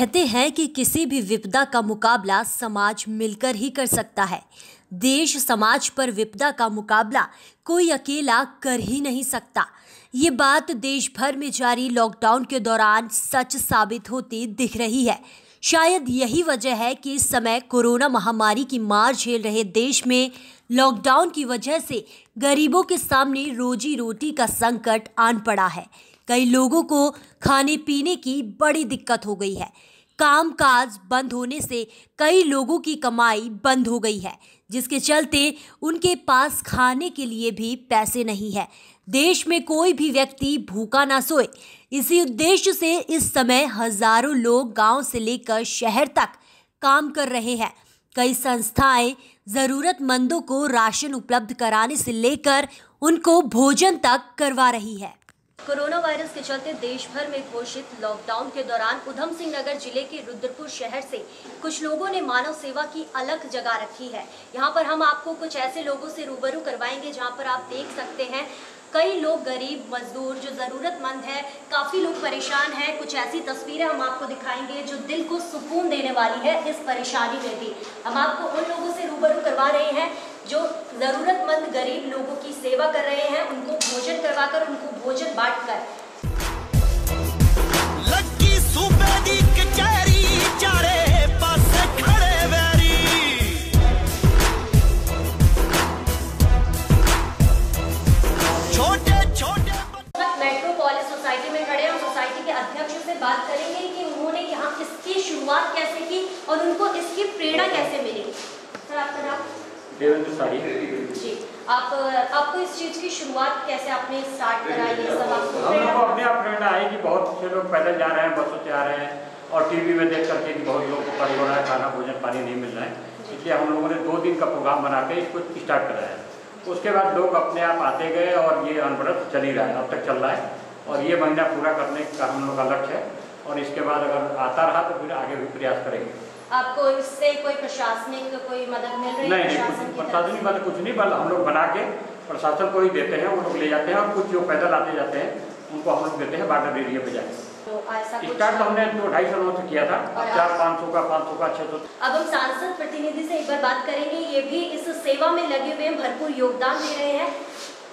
कहते हैं कि किसी भी विपदा का मुकाबला समाज मिलकर ही कर सकता है। देश समाज पर विपदा का मुकाबला कोई अकेला कर ही नहीं सकता। ये बात देश भर में जारी लॉकडाउन के दौरान सच साबित होती दिख रही है। शायद यही वजह है कि इस समय कोरोना महामारी की मार झेल रहे देश में लॉकडाउन की वजह से गरीबों के सामने रोजी रोटी का संकट आन पड़ा है। कई लोगों को खाने पीने की बड़ी दिक्कत हो गई है। कामकाज बंद होने से कई लोगों की कमाई बंद हो गई है, जिसके चलते उनके पास खाने के लिए भी पैसे नहीं है। देश में कोई भी व्यक्ति भूखा ना सोए, इसी उद्देश्य से इस समय हजारों लोग गांव से लेकर शहर तक काम कर रहे हैं। कई संस्थाएं जरूरतमंदों को राशन उपलब्ध कराने से लेकर उनको भोजन तक करवा रही है। कोरोना वायरस के चलते देश भर में घोषित लॉकडाउन के दौरान उधम सिंह नगर जिले के रुद्रपुर शहर से कुछ लोगों ने मानव सेवा की अलग जगह रखी है। यहाँ पर हम आपको कुछ ऐसे लोगों से रूबरू करवाएंगे जहाँ पर आप देख सकते हैं कई लोग गरीब मजदूर जो ज़रूरतमंद है, काफ़ी लोग परेशान हैं। कुछ ऐसी तस्वीरें हम आपको दिखाएंगे जो दिल को सुकून देने वाली है। इस परेशानी में भी हम आपको उन लोगों से रूबरू करवा रहे हैं जो ज़रूरतमंद गरीब लोगों की सेवा कर रहे हैं, उनको भोजन करवाकर, उनको भोजन बांटकर। मेट्रोपोलिस सोसाइटी में खड़े हैं। सोसाइटी के अध्यक्ष से बात करेंगे कि उन्होंने यहाँ इसकी शुरुआत कैसे की और उनको इसकी प्रेरणा कैसे मिली। सर, आपका नाम? देवेंद्र साही जी। आपको इस चीज की शुरुआत कैसे आपने स्टार्ट करा? ये सब हमको अपने आप प्रेरणा आई कि बहुत से लोग पैदल जा रहे हैं, बसों से आ रहे हैं और टीवी में देख करके कि बहुत लोगों को परेशान हो रहा है, खाना भोजन पानी नहीं मिल रहा है। इसलिए हम लोगों ने 2 दिन का प्रोग्राम बना के इसको स्टार्ट कराया। उसके बाद लोग अपने आप आते गए और ये अनवरत चल ही रहा है, अब तक चल रहा है और ये महीना पूरा करने का हम लोग का लक्ष्य है और इसके बाद अगर आता रहा तो फिर आगे भी प्रयास करेंगे। आपको इससे कोई प्रशासनिक कोई मदद मिल रही है? नहीं, प्रशासनिक मदद कुछ नहीं, बल हम लोग बना के प्रशासन को ही देते हैं, वो लोग ले जाते हैं और कुछ जो पैदल आते जाते हैं उनको हम लोग देते हैं बॉर्डर एरिया पे जाके। तो ऐसा स्टार्ट तो हमने 2-2.5 सालों से किया था, अब 400-500 का 500 का 600। अब हम सांसद प्रतिनिधि से एक बार बात करेंगे। ये भी इस सेवा में लगे हुए भरपूर योगदान दे रहे हैं।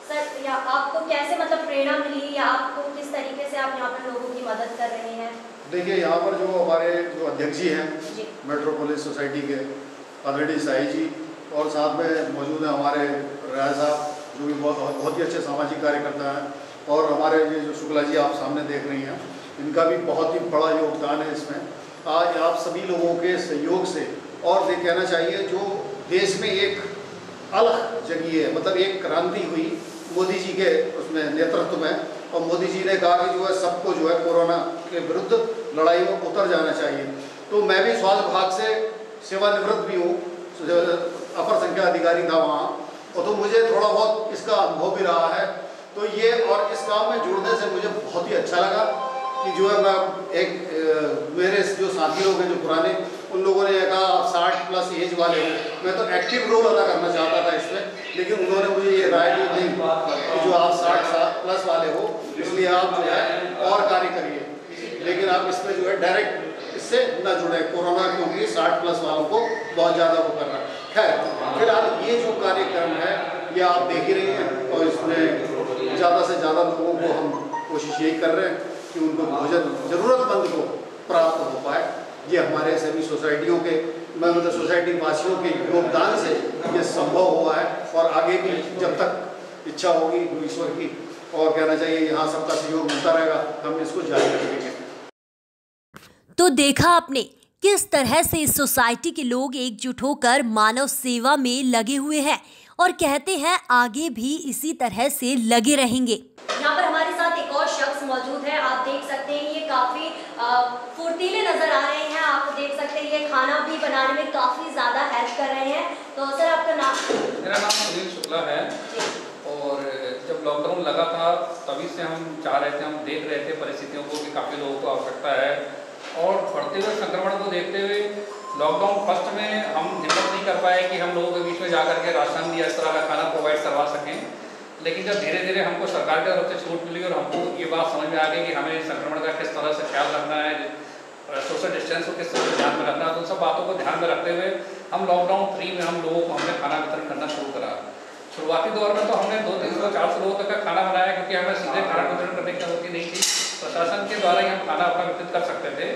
सर, या आपको कैसे मतलब प्रेरणा मिली या आपको किस तरीके से आप यहाँ पर लोगों की मदद कर रहे हैं? देखिए, यहाँ पर जो हमारे जो अध्यक्ष जी हैं मेट्रोपोलिस सोसाइटी के आदरणीय साई जी और साथ में मौजूद हैं हमारे राय साहब जो भी बहुत ही अच्छे सामाजिक कार्यकर्ता हैं और हमारे ये जो शुक्ला जी आप सामने देख रही हैं, इनका भी बहुत ही बड़ा योगदान है इसमें। आज आप सभी लोगों के सहयोग से और ये कहना चाहिए जो देश में एक अलग जगी है, मतलब एक क्रांति हुई मोदी जी के उसमें नेतृत्व में और मोदी जी ने कहा कि जो है सबको जो है कोरोना के विरुद्ध लड़ाई में उतर जाना चाहिए। तो मैं भी स्वास्थ्य विभाग से सेवानिवृत्त भी हूँ, अपर संख्या अधिकारी था वहाँ, और तो मुझे थोड़ा बहुत इसका अनुभव भी रहा है। तो ये और इस काम में जुड़ने से मुझे बहुत ही अच्छा लगा कि जो है मैं मेरे जो साथी लोग हैं जो पुराने, उन लोगों ने कहा आप 60+ एज वाले हो, मैं तो एक्टिव रोल अदा करना चाहता था इसमें, लेकिन उन्होंने मुझे ये राय दी नहीं कि जो आप 60+ वाले हो इसलिए आप जो है और कार्य करिए, लेकिन आप इसमें जो है डायरेक्ट इससे न जुड़े कोरोना, क्योंकि 60+ वालों को बहुत ज़्यादा वो कर रहा है। खैर, फिर आप ये जो कार्यक्रम है ये आप देख ही रही हैं और इसमें ज़्यादा से ज़्यादा लोगों को हम कोशिश यही कर रहे हैं कि उनको भोजन ज़रूरतमंद को प्राप्त हो पाए। ये हमारे सभी सोसाइटियों के मतलब सोसाइटी वासियों के योगदान से ये संभव हुआ है और आगे भी जब तक इच्छा होगी ईश्वर की और कहना चाहिए यहाँ सबका सहयोग मिलता रहेगा, हम इसको जारी रखेंगे। तो देखा आपने किस तरह से इस सोसाइटी के लोग एकजुट होकर मानव सेवा में लगे हुए हैं और कहते हैं आगे भी इसी तरह से लगे रहेंगे। यहाँ पर हमारे साथ एक और शख्स मौजूद है, आप देख सकते हैं ये काफी फुर्तीले नजर आ रहे हैं। आप देख सकते हैं ये खाना भी बनाने में काफी ज्यादा हेल्प कर रहे हैं। तो सर, आपका नाम? मेरा नाम सुनील शुक्ला है और जब लॉकडाउन लगा था तभी से हम चाह रहे थे, हम देख रहे थे परिस्थितियों को कि काफ़ी लोगों को आवश्यकता है और बढ़ते हुए संक्रमण को देखते हुए लॉकडाउन फर्स्ट में हम हिम्मत नहीं कर पाए कि हम लोगों के बीच में जाकर के राशन या इस तरह का खाना प्रोवाइड करवा सकें। लेकिन जब धीरे धीरे हमको सरकार की तरफ से छूट मिली और हमको ये बात समझ में आ गई कि हमें संक्रमण का किस तरह से ख्याल रखना है, सोशल डिस्टेंस को किस तरह से ध्यान में रखना, तो उन सब बातों को ध्यान में रखते हुए हम लॉकडाउन 3 में हम लोगों को हमने खाना वितरण करना शुरू करा। शुरुआती दौर में तो हमने 200-300-400 लोगों तक का खाना बनाया, क्योंकि हमें सीधे खाना वितरण करने की अनुमति नहीं थी, प्रशासन के द्वारा ही हम खाना अपना वितरित कर सकते थे।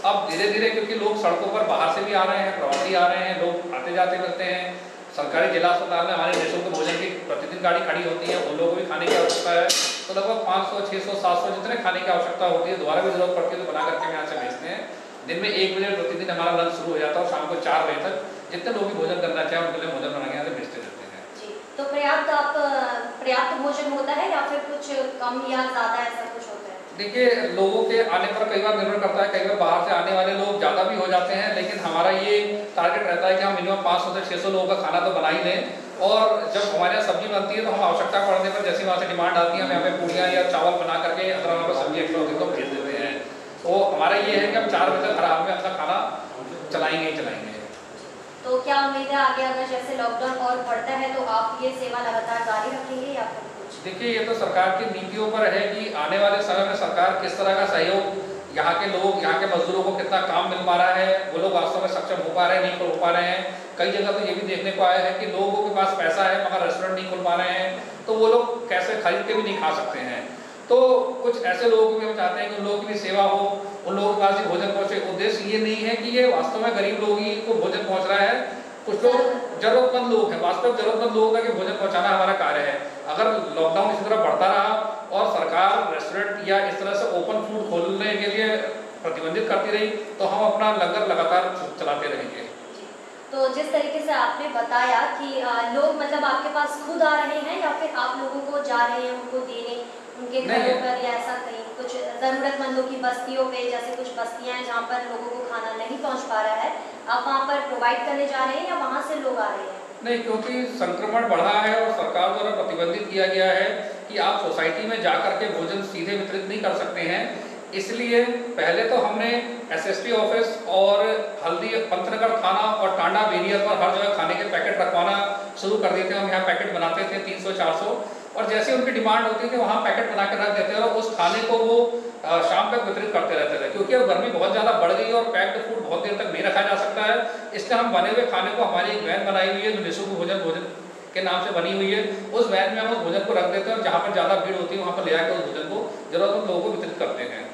अब धीरे धीरे क्योंकि लोग सड़कों पर बाहर से भी आ रहे हैं, प्रवासी आ रहे हैं, लोग आते जाते मिलते हैं, सरकारी जिला अस्पताल में हमारे निःशुल्क भोजन की प्रतिदिन गाड़ी खड़ी होती है, उन लोगों को भी खाने की आवश्यकता है, तो लगभग 500, 600, 700 जितने खाने की आवश्यकता होती है, दोबारा भी जरूरत पड़ती है तो बना करके हम यहाँ से भेजते हैं। दिन में 1 बजे प्रतिदिन हमारा लंच शुरू हो जाता है और शाम को 4 बजे तक जितने लोग भी भोजन करना चाहें उनके लिए भोजन बना के यहाँ से भेजते रहते हैं। जी, तो पर्याप्त भोजन होता है या फिर कुछ कम या ज़्यादा ऐसा कुछ होता है? देखिए, लोगों के आने पर कई बार निर्भर करता है, कई बार बाहर से आने वाले लोग ज़्यादा भी हो जाते हैं, लेकिन हमारा ये टारगेट रहता है कि हम मिनिमम 500 से 600 लोगों का खाना तो बना ही लें। और जब हमारे यहाँ सब्जी बनती है तो हम आवश्यकता पड़ने पर जैसे वहाँ से डिमांड आती है, हम यहाँ पे पूड़ियाँ या चावल बना करके अगर हमारे पास सब्जी एक्स्ट्रा होती है तो भेज देते हैं। तो हमारा ये है कि हम 4 बजे तक आराम में अपना खाना चलाएंगे ही चलाएंगे। तो क्या उम्मीद है आगे अगर जैसे लॉकडाउन और बढ़ता है तो आप ये सेवा लगातार जारी रखेंगे या फिर कुछ? देखिए, ये तो सरकार की नीतियों पर है कि आने वाले समय में सरकार किस तरह का सहयोग, यहाँ के लोग, यहाँ के मजदूरों को कितना काम मिल पा रहा है, वो लोग वास्तव में सक्षम हो पा रहे हैं, नहीं हो पा रहे हैं। कई जगह तो ये भी देखने को आया है कि लोगों के पास पैसा है मगर रेस्टोरेंट नहीं खुल पा रहे हैं, तो वो लोग कैसे खरीद के भी नहीं खा सकते हैं। तो कुछ ऐसे लोगों को भी हम चाहते हैं कि उन लोगों की भी सेवा हो, उन लोगों के पास भी भोजन पहुँचे। उद्देश्य ये नहीं है कि ये वास्तव में गरीब लोग ही को भोजन पहुँच रहा है, कुछ लोग जरूरतमंद लोग हैं, वास्तव जरूरतमंद लोगों का भोजन पहुँचाना हमारा कार्य है। अगर लॉकडाउन इसी तरह बढ़ता रहा और सरकार रेस्टोरेंट या इस तरह से ओपन फूड खोलने के लिए प्रतिबंधित करती रही तो हम अपना लंगर लगातार चलाते रहेंगे। तो जिस तरीके से आपने बताया कि लोग मतलब आपके पास खुद आ रहे हैं या फिर आप लोगों को जा रहे हैं उनको देने उनके घरों पर, या ऐसा कहीं कुछ ज़रूरतमंदों की बस्तियों पे, जैसे कुछ बस्तियां हैं जहाँ पर लोगों को खाना नहीं पहुँच पा रहा है, आप वहाँ पर प्रोवाइड करने जा रहे हैं या वहाँ से लोग आ रहे हैं? नहीं, क्योंकि संक्रमण बढ़ा है और सरकार द्वारा प्रतिबंधित किया गया है कि आप सोसाइटी में जा करके भोजन सीधे वितरित नहीं कर सकते हैं, इसलिए पहले तो हमने एसएसपी ऑफिस और हल्दी पंतनगर थाना और टांडा बेरियर पर हर जगह खाने के पैकेट रखवाना शुरू कर दिए थे। हम यहाँ पैकेट बनाते थे 300-400 और जैसे उनकी डिमांड होती थी वहाँ पैकेट बना के रख देते थे और उस खाने को वो शाम तक वितरित करते रहते थे। क्योंकि अब गर्मी बहुत ज़्यादा बढ़ गई और पैक्ड फूड बहुत देर तक नहीं रखा जा सकता है, इसलिए हम बने हुए खाने को, हमारी एक वैन बनाई हुई है जो निःशुल्क भोजन के नाम से बनी हुई है, उस वैन में हम उस भोजन को रख देते हैं और जहाँ पर ज़्यादा भीड़ होती है वहाँ पर ले आकर उस भोजन को जरूरतमंद लोगों को वितरित करते हैं।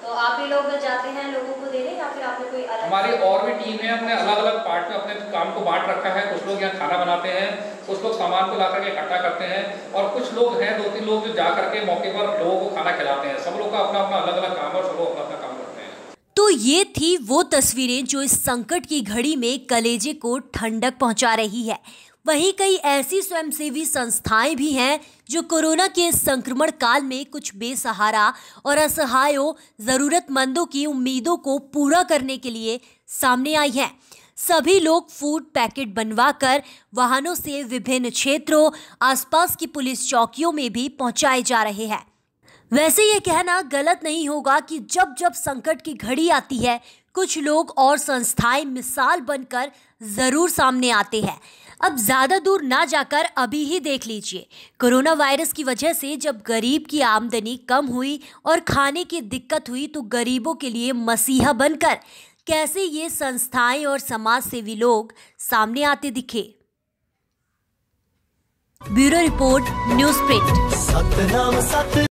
तो आप ही लोग जाते हैं लोगों को देने या फिर आपने कोई अलग? हमारी और भी टीम है, हमने अलग अलग पार्ट में अपने काम को बांट रखा है। कुछ लोग यहाँ खाना बनाते हैं, कुछ लोग सामान को ला करके इकट्ठा करते हैं और कुछ लोग हैं 2-3 लोग जो जा करके मौके पर लोगों को खाना खिलाते हैं। सब लोग का अपना अपना अलग अलग काम है और सब लोग अपना अपना काम करते हैं। तो ये थी वो तस्वीरें जो इस संकट की घड़ी में कलेजे को ठंडक पहुंचा रही है। वहीं कई ऐसी स्वयंसेवी संस्थाएं भी हैं जो कोरोना के संक्रमण काल में कुछ बेसहारा और असहायों ज़रूरतमंदों की उम्मीदों को पूरा करने के लिए सामने आई हैं। सभी लोग फूड पैकेट बनवाकर वाहनों से विभिन्न क्षेत्रों, आसपास की पुलिस चौकियों में भी पहुंचाए जा रहे हैं। वैसे ये कहना गलत नहीं होगा कि जब जब संकट की घड़ी आती है कुछ लोग और संस्थाएं मिसाल बनकर ज़रूर सामने आते हैं। अब ज़्यादा दूर ना जाकर अभी ही देख लीजिए, कोरोना वायरस की वजह से जब गरीब की आमदनी कम हुई और खाने की दिक्कत हुई तो गरीबों के लिए मसीहा बनकर कैसे ये संस्थाएं और समाज सेवी लोग सामने आते दिखे। Bureau report, news print.